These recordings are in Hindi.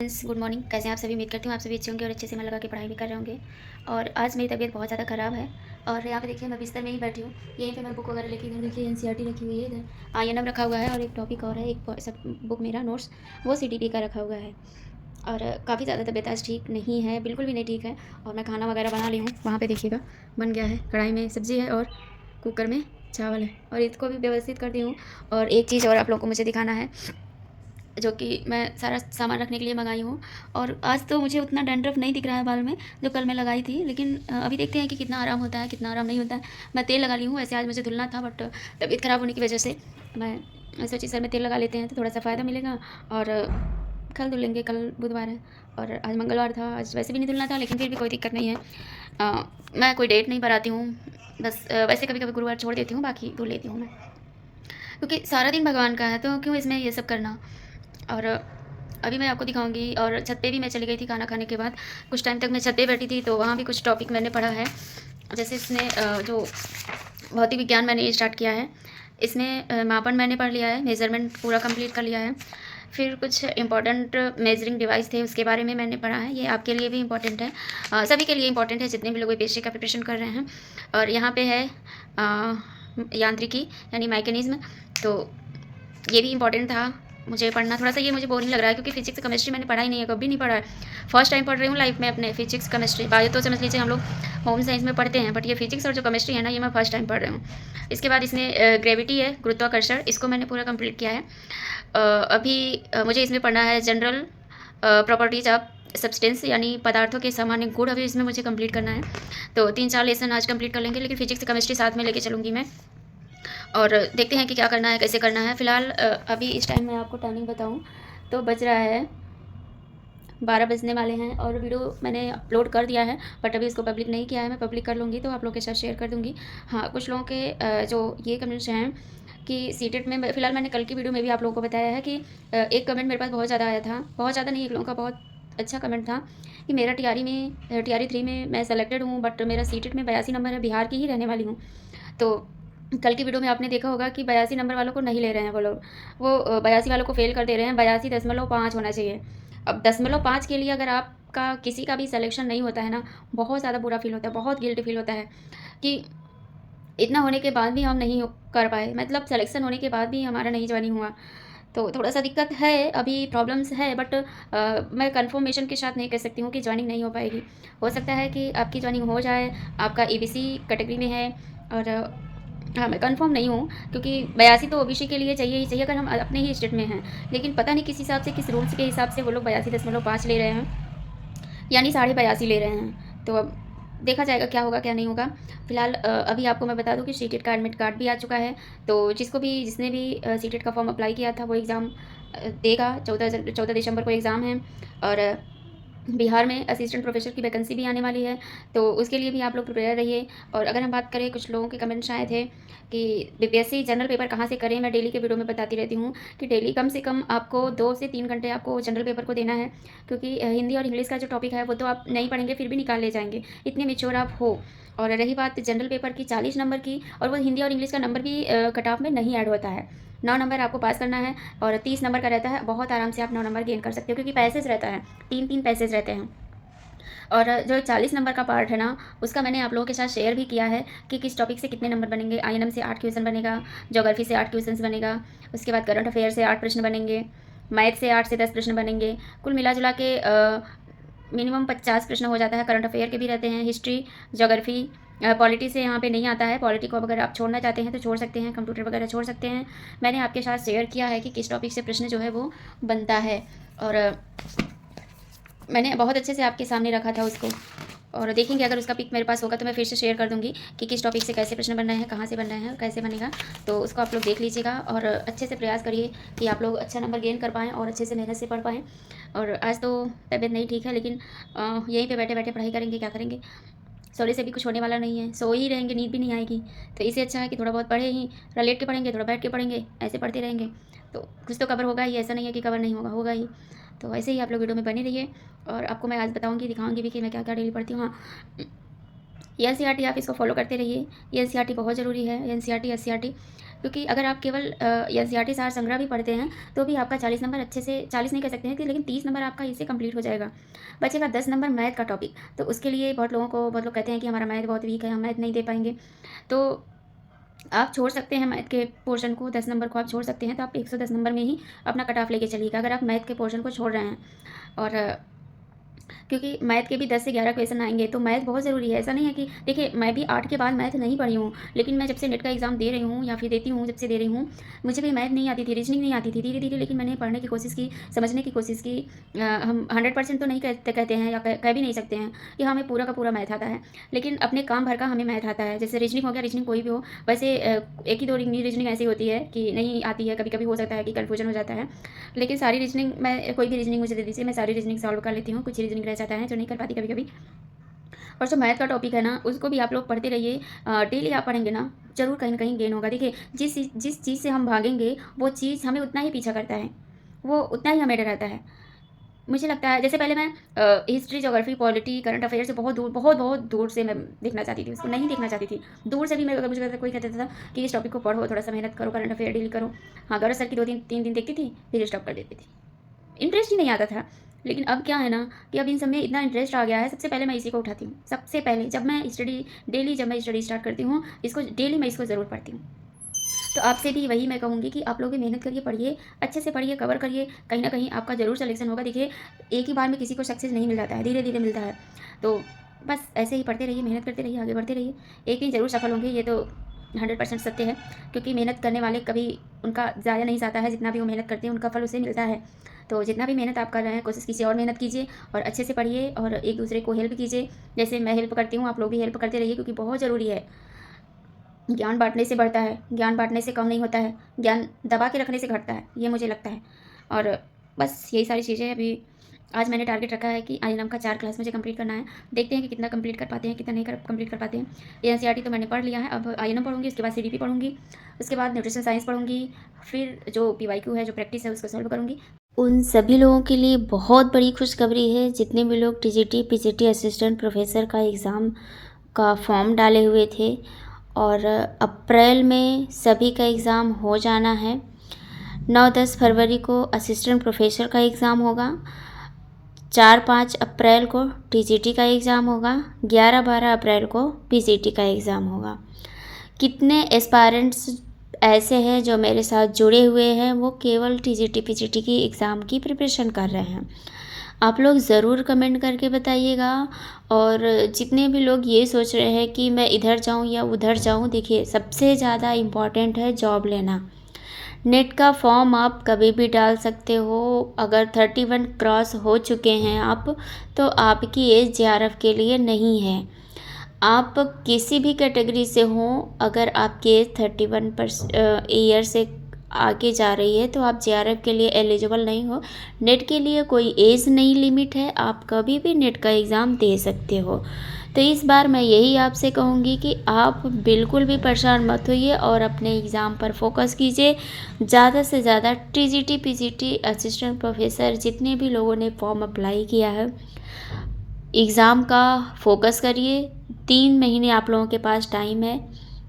Friends, good morning. कैसे हैं आप सभी? उम्मीद करती हूँ आप सभी अच्छे होंगे और अच्छे से मन लगा के पढ़ाई भी कर रहे होंगे। और आज मेरी तबीयत बहुत ज़्यादा ख़राब है और यहाँ पे देखिए मैं बिस्तर में ही बैठी हूँ। यहीं पे मैं बुक वगैरह लेके, इधर देखिए एनसीईआरटी रखी हुई है, इधर आईएनएम रखा हुआ है और एक टॉपिक और है, एक सब बुक मेरा नोट्स वो सीटीपी का रखा हुआ है। और काफ़ी ज़्यादा तबीयत आज ठीक नहीं है, बिल्कुल भी नहीं ठीक है। और मैं खाना वगैरह बना ली हूँ, वहाँ पर देखिएगा बन गया है, कढ़ाई में सब्ज़ी है और कुकर में चावल है और इसको भी व्यवस्थित कर दी हूँ। और एक चीज़ और आप लोगों को मुझे दिखाना है, जो कि मैं सारा सामान रखने के लिए मंगाई हूँ। और आज तो मुझे उतना डैंड्रफ नहीं दिख रहा है बाल में जो कल मैं लगाई थी, लेकिन अभी देखते हैं कि कितना आराम होता है, कितना आराम नहीं होता है। मैं तेल लगा ली हूँ, वैसे आज मुझे धुलना था बट तबीयत ख़राब होने की वजह से मैं सोची सर में तेल लगा लेते हैं तो थोड़ा सा फ़ायदा मिलेगा। और कल धुल लेंगे, कल बुधवार है और आज मंगलवार था, आज वैसे भी नहीं धुलना था, लेकिन फिर भी कोई दिक्कत नहीं है। मैं कोई डेट नहीं बनाती हूँ, बस वैसे कभी कभी गुरुवार छोड़ देती हूँ, बाकी धुल लेती हूँ मैं, क्योंकि सारा दिन भगवान का है तो क्यों इसमें ये सब करना। और अभी मैं आपको दिखाऊंगी। और छत पे भी मैं चली गई थी खाना खाने के बाद, कुछ टाइम तक मैं छत पे बैठी थी तो वहाँ भी कुछ टॉपिक मैंने पढ़ा है। जैसे इसमें जो भौतिक विज्ञान मैंने स्टार्ट किया है, इसमें मापन मैंने पढ़ लिया है, मेज़रमेंट पूरा कंप्लीट कर लिया है। फिर कुछ इंपॉर्टेंट मेजरिंग डिवाइस थे, उसके बारे में मैंने पढ़ा है। ये आपके लिए भी इंपॉर्टेंट है, सभी के लिए इंपॉर्टेंट है जितने भी लोग बीपीएससी का प्रिपरेशन कर रहे हैं। और यहाँ पे है यांत्रिकी यानी मैकेनिज्म, तो ये भी इंपॉर्टेंट था मुझे पढ़ना। थोड़ा सा ये मुझे बोरिंग लग रहा है क्योंकि फिजिक्स केमिस्ट्री मैंने पढ़ा ही नहीं है, कभी नहीं पढ़ा है। फर्स्ट टाइम पढ़ रही हूँ लाइफ में अपने फिजिक्स केमिस्ट्री। बायो तो समझ लीजिए हम लोग होम साइंस में पढ़ते हैं, बट ये फिजिक्स और जो केमिस्ट्री है ना, ये मैं फर्स्ट टाइम पढ़ रही हूँ। इसके बाद इसमें ग्रेविटी है, गुरुत्वाकर्षण, इसको मैंने पूरा कंप्लीट किया है। अभी मुझे इसमें पढ़ना है जनरल प्रॉपर्टीज ऑफ सब्सटेंस यानी पदार्थों के सामान्य गुण, अभी इसमें मुझे कंप्लीट करना है। तो 3-4 लेसन आज कंप्लीट कर लेंगे, लेकिन फिजिक्स केमिस्ट्री साथ में लेके चलूँगी मैं। और देखते हैं कि क्या करना है, कैसे करना है। फ़िलहाल अभी इस टाइम मैं आपको टाइमिंग बताऊं तो बज रहा है 12 बजने वाले हैं और वीडियो मैंने अपलोड कर दिया है, बट अभी इसको पब्लिक नहीं किया है। मैं पब्लिक कर लूँगी तो आप लोगों के साथ शेयर कर दूँगी। हाँ, कुछ लोगों के जो ये कमेंट्स हैं कि सीटेट में, फ़िलहाल मैंने कल की वीडियो में भी आप लोगों को बताया है कि एक कमेंट मेरे पास बहुत ज़्यादा आया था, बहुत ज़्यादा नहीं, एक लोगों का बहुत अच्छा कमेंट था कि मेरा टीआरई 3 में मैं सेलेक्टेड हूँ, बट मेरा सीटेट में 82 नंबर है, बिहार की ही रहने वाली हूँ। तो कल की वीडियो में आपने देखा होगा कि 82 नंबर वालों को नहीं ले रहे हैं वो लोग, वो 82 वालों को फेल कर दे रहे हैं। 82.5 होना चाहिए। अब 0.5 के लिए अगर आपका किसी का भी सिलेक्शन नहीं होता है ना, बहुत ज़्यादा बुरा फील होता है, बहुत गिल्ट फील होता है कि इतना होने के बाद भी हम नहीं कर पाए, मतलब सिलेक्शन होने के बाद भी हमारा नहीं ज्वाइनिंग हुआ। तो थोड़ा सा दिक्कत है, अभी प्रॉब्लम्स है, बट मैं कंफर्मेशन के साथ नहीं कह सकती हूँ कि ज्वाइनिंग नहीं हो पाएगी। हो सकता है कि आपकी ज्वाइनिंग हो जाए, आपका ईबीसी कैटेगरी में है। और हाँ, मैं कंफर्म नहीं हूँ क्योंकि 82 तो ओबीसी के लिए चाहिए ही चाहिए अगर हम अपने ही स्टेट में हैं, लेकिन पता नहीं किस हिसाब से, किस रूल्स के हिसाब से वो लोग 82.5 ले रहे हैं, यानी 82.5 ले रहे हैं। तो अब देखा जाएगा क्या होगा क्या नहीं होगा। फिलहाल अभी आपको मैं बता दूं कि सीटेट का एडमिट कार्ड भी आ चुका है, तो जिसने भी सीटेट का फॉर्म अप्लाई किया था वो एग्ज़ाम देगा। 14 दिसंबर को एग्ज़ाम है। और बिहार में असिस्टेंट प्रोफेसर की वैकेंसी भी आने वाली है, तो उसके लिए भी आप लोग प्रिपेयर रहिए। और अगर हम बात करें, कुछ लोगों के कमेंट्स आए थे कि बीपीएससी जनरल पेपर कहाँ से करें। मैं डेली के वीडियो में बताती रहती हूँ कि डेली कम से कम आपको 2 से 3 घंटे आपको जनरल पेपर को देना है, क्योंकि हिंदी और इंग्लिश का जो टॉपिक है वो तो आप नहीं पढ़ेंगे फिर भी निकाल ले जाएंगे, इतने मेच्योर आप हो। और रही बात जनरल पेपर की 40 नंबर की, और वो हिंदी और इंग्लिश का नंबर भी कट ऑफ में नहीं ऐड होता है। 9 नंबर आपको पास करना है और 30 नंबर का रहता है। बहुत आराम से आप 9 नंबर गेन कर सकते हो, क्योंकि पैसेज रहता है, 3-3 पैसेज रहते हैं। और जो 40 नंबर का पार्ट है ना, उसका मैंने आप लोगों के साथ शेयर भी किया है कि किस टॉपिक से कितने नंबर बनेंगे। आईएनएम से 8 क्वेश्चन बनेगा, ज्योग्राफी से 8 क्वेश्चन बनेगा, उसके बाद करंट अफेयर से 8 प्रश्न बनेंगे, मैथ से 8 से 10 प्रश्न बनेंगे। कुल मिला जुला के मिनिमम 50 प्रश्न हो जाता है। करंट अफेयर के भी रहते हैं, हिस्ट्री, ज्योग्राफी, पॉलिटी से यहाँ पे नहीं आता है। पॉलिटी को अगर आप छोड़ना चाहते हैं तो छोड़ सकते हैं, कंप्यूटर वगैरह छोड़ सकते हैं। मैंने आपके साथ शेयर किया है कि किस टॉपिक से प्रश्न जो है वो बनता है, और मैंने बहुत अच्छे से आपके सामने रखा था उसको। और देखेंगे अगर उसका पिक मेरे पास होगा तो मैं फिर से शेयर कर दूंगी कि किस टॉपिक से कैसे प्रश्न बन रहे हैं, कहाँ से बन रहे हैं, कैसे बनेगा। तो उसको आप लोग देख लीजिएगा और अच्छे से प्रयास करिए कि आप लोग अच्छा नंबर गेन कर पाएँ और अच्छे से मेहनत से पढ़ पाएँ। और आज तो तबीयत नहीं ठीक है, लेकिन यहीं पे बैठे बैठे पढ़ाई करेंगे, क्या करेंगे। सोने से भी कुछ होने वाला नहीं है, सो ही रहेंगे, नींद भी नहीं आएगी। तो इससे अच्छा है कि थोड़ा बहुत पढ़े ही, थोड़ा लेट के पढ़ेंगे, थोड़ा बैठ के पढ़ेंगे, ऐसे पढ़ते रहेंगे तो कुछ तो कवर होगा ही। ऐसा नहीं है कि कवर नहीं होगा, होगा ही। तो ऐसे ही आप लोग वीडियो में बने रहिए और आपको मैं आज बताऊंगी, दिखाऊंगी भी कि मैं क्या क्या डेली पढ़ती हूँ। हाँ, एनसीईआरटी आप इसको फॉलो करते रहिए। एनसीईआरटी बहुत ज़रूरी है, एनसीईआरटी एससीईआरटी क्योंकि अगर आप केवल एनसीईआरटी सार संग्रह भी पढ़ते हैं तो भी आपका 40 नंबर अच्छे से, 40 नहीं कह सकते हैं कि, लेकिन 30 नंबर आपका इससे कंप्लीट हो जाएगा। बचेगा 10 नंबर मैथ का टॉपिक। तो उसके लिए बहुत लोगों को, बहुत लोग कहते हैं कि हमारा मैथ बहुत वीक है, हम मैथ नहीं दे पाएंगे। तो आप छोड़ सकते हैं मैथ के पोर्शन को, 10 नंबर को आप छोड़ सकते हैं। तो आप 110 नंबर में ही अपना कट ऑफ लेके चलिएगा अगर आप मैथ के पोर्शन को छोड़ रहे हैं। और क्योंकि मैथ के भी 10 से 11 क्वेश्चन आएंगे, तो मैथ बहुत ज़रूरी है। ऐसा नहीं है कि, देखिए मैं भी 8 के बाद मैथ नहीं पढ़ी हूँ, लेकिन मैं जब से नेट का एग्ज़ाम दे रही हूँ या फिर देती हूँ, जब से दे रही हूँ, मुझे भी मैथ नहीं आती थी, रीजनिंग नहीं आती थी। धीरे धीरे लेकिन मैंने पढ़ने की कोशिश की, समझने की कोशिश की। हम 100% तो नहीं कहते हैं या कह भी नहीं सकते हैं कि हमें पूरा का पूरा मैथ आता है, लेकिन अपने काम भर का हमें मैथ आता है। जैसे रीजनिंग हो गया, रीजनिंग कोई भी हो, वैसे एक ही दो रीजनिंग ऐसी होती है कि नहीं आती है, कभी कभी हो सकता है कि कन्फ्यूजन हो जाता है, लेकिन सारी रीजनिंग, मैं कोई भी रीजनिंग मुझे दे दीजिए, मैं सारी रीजनिंग सॉल्व कर लेती हूँ। कुछ रीजनिंग रह जाता है जो नहीं कर पाती कभी कभी। और जो मैथ का टॉपिक है ना, उसको भी आप लोग पढ़ते रहिए। डेली आप पढ़ेंगे ना, जरूर कहीं ना कहीं गेन होगा। देखिए जिस चीज़ से हम भागेंगे वो चीज़ हमें उतना ही पीछा करता है, वो उतना ही हमें डराता है। मुझे लगता है, जैसे पहले मैं history, geography, polity, current affair से बहुत दूर, बहुत दूर से मैं देखना चाहती थी, उसको नहीं देखना चाहती थी। दूर से भी मैं, अगर मुझे कोई कहता था कि इस टॉपिक को पढ़ो, थोड़ा सा मेहनत करो, करंट अफेयर डील करो, हाँ गौरव सर की 2-3 दिन देखती थी, फिर स्टॉप कर देती थी, इंटरेस्ट ही नहीं आता था। लेकिन अब क्या है ना कि अब इन सब में इतना इंटरेस्ट आ गया है। सबसे पहले मैं इसी को उठाती हूँ, सबसे पहले जब मैं स्टडी स्टार्ट करती हूँ, इसको डेली मैं इसको ज़रूर पढ़ती हूँ। तो आपसे भी वही मैं कहूँगी कि आप लोग भी मेहनत करिए, पढ़िए, अच्छे से पढ़िए, कवर करिए, कहीं ना कहीं आपका ज़रूर सिलेक्शन होगा। देखिए एक ही बार में किसी को सक्सेस नहीं मिल जाता है, धीरे धीरे मिलता है। तो बस ऐसे ही पढ़ते रहिए, मेहनत करते रहिए, आगे बढ़ते रहिए, एक दिन ज़रूर सफल होंगे। ये तो 100% सत्य है, क्योंकि मेहनत करने वाले कभी उनका ज़ाया नहीं जाता है। जितना भी वो मेहनत करते हैं उनका फल उसे मिलता है। तो जितना भी मेहनत आप कर रहे हैं, कोशिश कीजिए और मेहनत कीजिए और अच्छे से पढ़िए और एक दूसरे को हेल्प कीजिए। जैसे मैं हेल्प करती हूँ, आप लोग भी हेल्प करते रहिए, क्योंकि बहुत ज़रूरी है। ज्ञान बांटने से बढ़ता है, ज्ञान बांटने से कम नहीं होता है, ज्ञान दबा के रखने से घटता है, ये मुझे लगता है। और बस यही सारी चीज़ें अभी आज मैंने टारगेट रखा है कि आईएनएम का 4 क्लास मुझे कंप्लीट करना है। देखते हैं कि कितना कंप्लीट कर पाते हैं, कितना नहीं कंप्लीट कर पाते हैं। एनसीईआरटी तो मैंने पढ़ लिया है, अब आईएनएम पढ़ूंगी, उसके बाद सीडीपी पढ़ूंगी, उसके बाद न्यूट्रिशन साइंस पढ़ूंगी, फिर जो पीवाईक्यू है, जो प्रैक्टिस है, उसको सॉल्व करूँगी। उन सभी लोगों के लिए बहुत बड़ी खुशखबरी है, जितने भी लोग टीजीटी पीजीटी असिस्टेंट प्रोफेसर का एग्ज़ाम का फॉर्म डाले हुए थे। और अप्रैल में सभी का एग्ज़ाम हो जाना है। 9-10 फरवरी को असिस्टेंट प्रोफेसर का एग्ज़ाम होगा, 4-5 अप्रैल को टीजीटी का एग्ज़ाम होगा, 11-12 अप्रैल को पीजीटी का एग्ज़ाम होगा। कितने एस्पायरेंट्स ऐसे हैं जो मेरे साथ जुड़े हुए हैं, वो केवल टीजीटी पीजीटी की एग्ज़ाम की प्रिपरेशन कर रहे हैं? आप लोग ज़रूर कमेंट करके बताइएगा। और जितने भी लोग ये सोच रहे हैं कि मैं इधर जाऊं या उधर जाऊं, देखिए सबसे ज़्यादा इम्पॉर्टेंट है जॉब लेना। नेट का फॉर्म आप कभी भी डाल सकते हो। अगर 31 क्रॉस हो चुके हैं आप, तो आपकी एज जेआरएफ के लिए नहीं है। आप किसी भी कैटेगरी से हों, अगर आपकी एज 31 ईयर से आगे जा रही है, तो आप जेआरएफ के लिए एलिजिबल नहीं हो। नेट के लिए कोई एज नहीं लिमिट है, आप कभी भी नेट का एग्ज़ाम दे सकते हो। तो इस बार मैं यही आपसे कहूँगी कि आप बिल्कुल भी परेशान मत होइए और अपने एग्ज़ाम पर फोकस कीजिए। ज़्यादा से ज़्यादा टीजीटी पीजीटी असिस्टेंट प्रोफेसर जितने भी लोगों ने फॉर्म अप्लाई किया है, एग्ज़ाम का फोकस करिए। 3 महीने आप लोगों के पास टाइम है।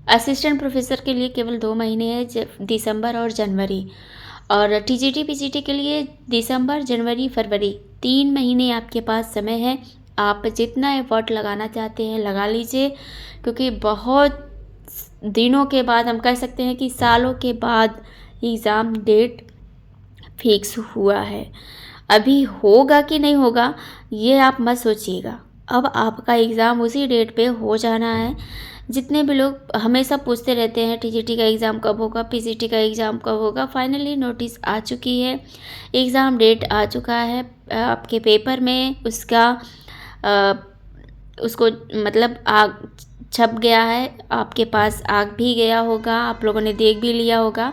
असिस्टेंट प्रोफेसर के लिए केवल 2 महीने हैं, दिसंबर और जनवरी। और टीजीटी पीजीटी के लिए दिसंबर, जनवरी, फरवरी, 3 महीने आपके पास समय है। आप जितना एफर्ट लगाना चाहते हैं लगा लीजिए, क्योंकि बहुत दिनों के बाद, हम कह सकते हैं कि सालों के बाद एग्ज़ाम डेट फिक्स हुआ है। अभी होगा कि नहीं होगा ये आप मत सोचिएगा, अब आपका एग्ज़ाम उसी डेट पे हो जाना है। जितने भी लोग हमेशा पूछते रहते हैं टीजीटी का एग्ज़ाम कब होगा, पीजीटी का एग्ज़ाम कब होगा, फाइनली नोटिस आ चुकी है, एग्ज़ाम डेट आ चुका है। आपके पेपर में उसको मतलब आग छप गया है, आपके पास आग भी गया होगा, आप लोगों ने देख भी लिया होगा।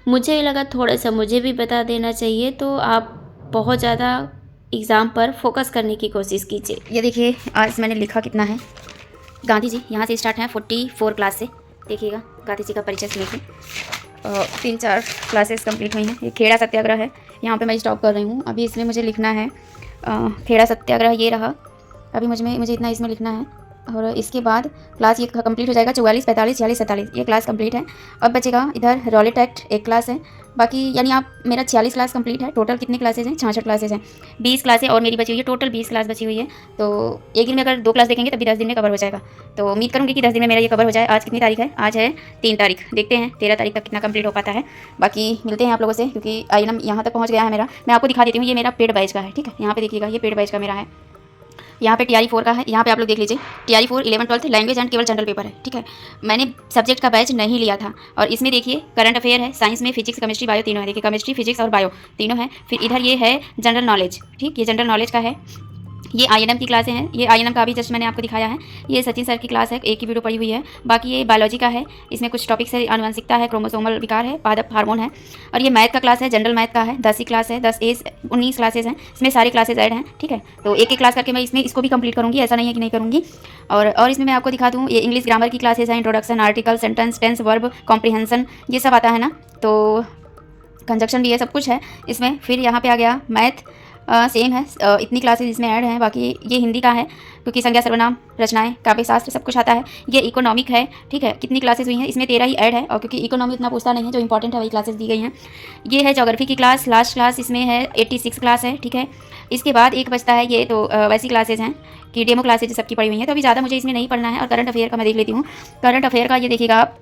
मुझे लगा थोड़ा सा मुझे भी बता देना चाहिए, तो आप बहुत ज़्यादा एग्ज़ाम पर फोकस करने की कोशिश कीजिए। ये देखिए आज मैंने लिखा कितना है। गांधी जी यहाँ से स्टार्ट है 44 क्लास से, देखिएगा गांधी जी का परिचय सुनिए। 3-4 क्लासेस कंप्लीट हुई हैं। ये खेड़ा सत्याग्रह है, यहाँ पे मैं स्टॉप कर रही हूँ अभी, इसमें मुझे लिखना है खेड़ा सत्याग्रह ये रहा। अभी मुझे इतना इसमें लिखना है। और इसके बाद क्लास ये कंप्लीट हो जाएगा। 44, 45, 46, 47 ये क्लास कंप्लीट है। अब बचेगा इधर रॉलेट एक्ट एक क्लास है, बाकी यानी आप मेरा 46 क्लास कंप्लीट है। टोटल कितनी क्लासेज हैं? 66 क्लासेज हैं। 20 क्लासें और मेरी बची हुई है, टोटल 20 क्लास बची हुई है। तो एक दिन में अगर 2 क्लास देखेंगे तभी 10 दिन में कवर हो जाएगा। तो उम्मीद करूँगी कि 10 दिन में मेरा ये कवर हो जाए। आज कितनी तारीख है? आज है 3 तारीख। देखते हैं 13 तारीख तक कितना कंप्लीट हो पाता है। बाकी मिलते हैं आप लोगों से, क्योंकि आईएनएम यहाँ तक पहुँच गया है मेरा। मैं आपको दिखा देती हूँ, ये मेरा पेड बैच का है, ठीक है। यहाँ पे देखिएगा, ये पेड बैच का मेरा है। यहाँ पे TRE 4 का है, यहाँ पे आप लोग देख लीजिए। TRE 4 11, 12 लैंग्वेज एंड केवल जनरल पेपर है, ठीक है। मैंने सब्जेक्ट का बैच नहीं लिया था। और इसमें देखिए करंट अफेयर है, साइंस में फिजिक्स, केमिस्ट्री, बायो तीनों है। देखिए केमिस्ट्री, फिजिक्स और बायो तीनों है। फिर इधर ये है जनरल नॉलेज, ठीक, ये जनरल नॉलेज का है। ये आईएनएम की क्लासें हैं। ये आईएनएम का अभी जस्ट मैंने आपको दिखाया है। ये सचिन सर की क्लास है, एक ही वीडियो पड़ी हुई है। बाकी ये बायोलॉजी का है, इसमें कुछ टॉपिक्स है, आनुवंशिकता है, क्रोमोसोमल विकार है, पादप हार्मोन है। और ये मैथ का क्लास है, जनरल मैथ का है, 10 ही क्लास है, 10 ए 19 क्लासेज हैं। इसमें सारी क्लासेज ऐड हैं, ठीक है। तो एक एक क्लास करके मैं इसमें इसको भी कंप्लीट करूँगी, ऐसा नहीं है कि नहीं करूँगी। और इसमें मैं आपको दिखा दूँ, ये इंग्लिश ग्रामर की क्लासेज हैं, introduction, article, sentence, tense, verb, comprehension, ये सब आता है ना। तो कंजक्शन भी है, सब कुछ है इसमें। फिर यहाँ पे आ गया मैथ, सेम है, इतनी क्लासेज इसमें ऐड हैं। बाकी ये हिंदी का है, क्योंकि संज्ञा, सर्वनाम, रचनाएं, काव्यशास्त्र सब कुछ आता है। ये इकोनॉमिक है, ठीक है। कितनी क्लासेज हुई हैं? इसमें 13 ही ऐड है, और क्योंकि इकोनॉमी उतना पूछता नहीं है, जो इंपॉर्टेंट है वही क्लासेज दी गई हैं। ये है ज्योग्राफी की क्लास, लास्ट क्लास इसमें है, 86 क्लास है, ठीक है। इसके बाद एक बचता है, ये तो वैसी क्लासेज हैं कि डेमो क्लासेज सबकी पड़ी हुई हैं। तो अभी ज़्यादा मुझे इसमें नहीं पढ़ना है। और करंट अफेयर का मैं देख लेती हूँ। करंट अफेयर का ये देखिएगा आप,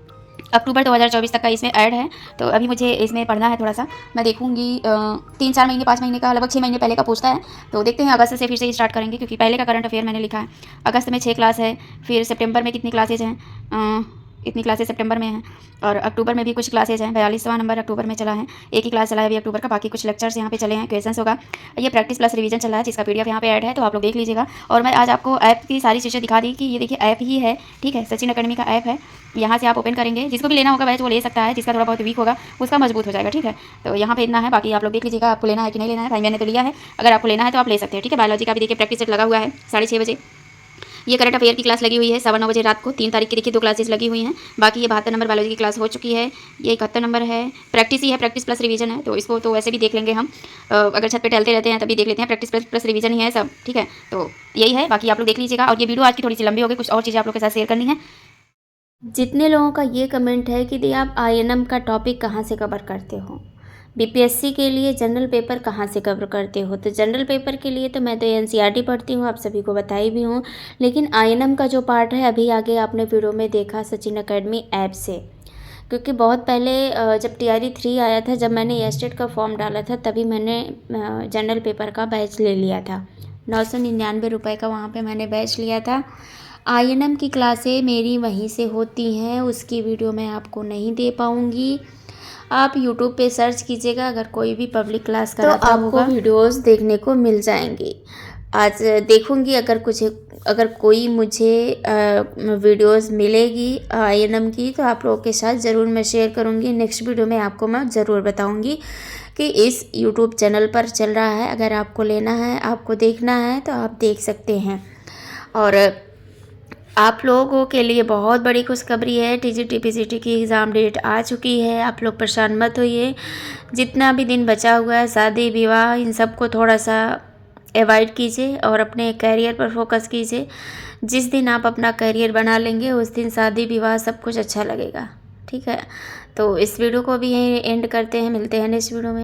अक्टूबर 2024 तक का इसमें ऐड है। तो अभी मुझे इसमें पढ़ना है थोड़ा सा, मैं देखूंगी 3-4 महीने 5 महीने का, लगभग 6 महीने पहले का पूछता है। तो देखते हैं, अगस्त से फिर से स्टार्ट करेंगे, क्योंकि पहले का करंट अफेयर मैंने लिखा है। अगस्त में 6 क्लास है, फिर सितंबर में कितनी क्लासेज हैं? इतनी क्लासेज सितंबर में हैं। और अक्टूबर में भी कुछ क्लासेज हैं, 42वां नंबर अक्टूबर में चला है, एक ही क्लास चला है अभी अक्टूबर का। बाकी कुछ लेक्चर्स यहाँ पे चले हैं, क्वेश्चंस होगा। ये प्रैक्टिस प्लस रिवीजन चल रहा है, जिसका PDF यहाँ पे ऐड है, तो आप लोग देख लीजिएगा। और मैं आज आपको ऐप की सारी चीज़ें दिखा दी कि ये देखिए ऐप ही है, ठीक है। सचिन अकेडमी का ऐप है, यहाँ से आप ओपन करेंगे। जिसको भी लेना होगा बैच वो ले सकता है, जिसका थोड़ा बहुत वीक होगा उसका मजबूत हो जाएगा, ठीक है। तो यहाँ पे इतना है, बाकी आप लोग देख लीजिएगा आपको लेना है कि नहीं लेना है। भाई मैंने तो लिया है, अगर आपको लेना है तो आप ले सकते हैं, ठीक है। बायोलॉजी का भी देखिए प्रैक्टिस सेट लगा हुआ है 6:30 बजे। ये करंट अफेयर की क्लास लगी हुई है 9:15 बजे रात को। 3 तारीख की देखिए 2 क्लासेस लगी हुई हैं। बाकी ये 72 नंबर बायोलॉजी की क्लास हो चुकी है। ये 71 नंबर है, प्रैक्टिस ही है, प्रैक्टिस प्लस रिवीजन है। तो इसको तो वैसे भी देख लेंगे हम, अगर छत पे टहलते रहते हैं तभी देख लेते हैं। प्रैक्टिस प्लस रिवीजन ही है सब, ठीक है। तो यही है, बाकी आप लोग देख लीजिएगा। और ये वीडियो आज की थोड़ी सी लंबी हो गई, कुछ और चीज़ें आप लोग के साथ शेयर करनी है। जितने लोगों का ये कमेंट है कि दी आप आईएनएम का टॉपिक कहाँ से कवर करते हो, बीपीएससी के लिए जनरल पेपर कहाँ से कवर करते हो, तो जनरल पेपर के लिए तो मैं तो एनसीईआरटी पढ़ती हूँ, आप सभी को बताई भी हूँ। लेकिन आईएनएम का जो पार्ट है, अभी आगे आपने वीडियो में देखा सचिन अकेडमी ऐप से, क्योंकि बहुत पहले जब TRE 3 आया था, जब मैंने एस्टेट का फॉर्म डाला था, तभी मैंने जनरल पेपर का बैच ले लिया था। 999 रुपये का वहाँ पर मैंने बैच लिया था। आईएनएम की क्लासें मेरी वहीं से होती हैं, उसकी वीडियो मैं आपको नहीं दे पाऊँगी। आप YouTube पे सर्च कीजिएगा, अगर कोई भी पब्लिक क्लास कराता होगा तो आपको वीडियोस देखने को मिल जाएंगी। आज देखूंगी, अगर कोई मुझे वीडियोस मिलेगी आईएनएम की, तो आप लोगों के साथ ज़रूर मैं शेयर करूंगी। नेक्स्ट वीडियो में आपको मैं ज़रूर बताऊंगी कि इस YouTube चैनल पर चल रहा है। अगर आपको लेना है, आपको देखना है, तो आप देख सकते हैं। और आप लोगों के लिए बहुत बड़ी खुशखबरी है, TGT PCT की एग्ज़ाम डेट आ चुकी है। आप लोग परेशान मत होइए। जितना भी दिन बचा हुआ है, शादी विवाह, इन सब को थोड़ा सा अवॉइड कीजिए और अपने करियर पर फोकस कीजिए। जिस दिन आप अपना करियर बना लेंगे, उस दिन शादी विवाह सब कुछ अच्छा लगेगा, ठीक है। तो इस वीडियो को भी यहीं एंड करते हैं, मिलते हैं नेक्स्ट वीडियो में।